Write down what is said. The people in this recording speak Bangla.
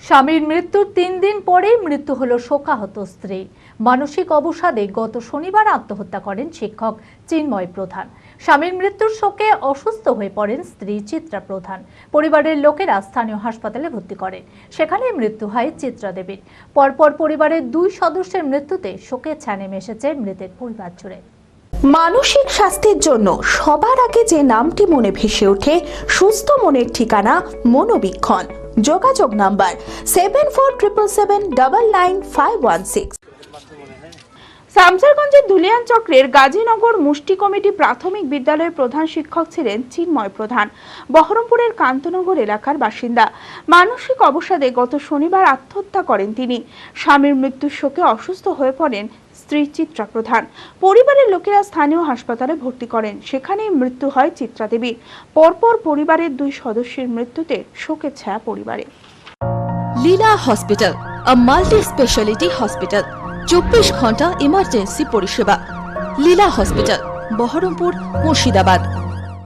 স্বামীর মৃত্যুর ৩ দিন পরেই মৃত্যু হলো শোকাহত স্ত্রী। মানসিক অবসাদে গত শনিবার আত্মহত্যা করেন শিক্ষক চিন্ময় প্রধান। স্বামীর মৃত্যুর শোকে অসুস্থ হয়ে পড়েন স্ত্রী চিত্রা প্রধান। পরিবারের লোকেরা স্থানীয় হাসপাতালে ভর্তি করেন। সেখানেই মৃত্যু হয় চিত্রা দেবীর। পরপর পরিবারের 2 সদস্যের মৃত্যুতে শোকের ছায়া নেমে এসেছে মৃতের পরিবার জুড়ে। মানসিক স্বাস্থ্যের জন্য সবার আগে যে নামটি মনে ভেসে ওঠে, সুস্থ মনের ঠিকানা মনোবীক্ষণ। যোগাযোগ নাম্বার 7477799516। শামসারগঞ্জের ধুলিয়ান চক্রের গাজীনগর মুষ্টি কমিটি প্রাথমিক বিদ্যালয়ের প্রধান শিক্ষক ছিলেন চিন্ময় প্রধান। বহরমপুরের কান্তনগর এলাকার বাসিন্দা। মানসিক অবসাদে গত শনিবার আত্মহত্যা করেন তিনি। স্বামীর মৃত্যুর শোকে অসুস্থ হয়ে পড়েন স্ত্রী চিত্রা প্রধান। পরিবারের লোকেরা স্থানীয় হাসপাতালে ভর্তি করেন। সেখানেই মৃত্যু হয় চিত্রা দেবীর। পরপর পরিবারের 2 সদস্যের মৃত্যুতে শোকের ছায়া পরিবারে। লীলা হসপিটাল, আ মাল্টি স্পেশালিটি হসপিটাল, 24 ঘন্টা ইমার্জেন্সি পরিষেবা। লীলা হসপিটাল, বহরমপুর, মুর্শিদাবাদ।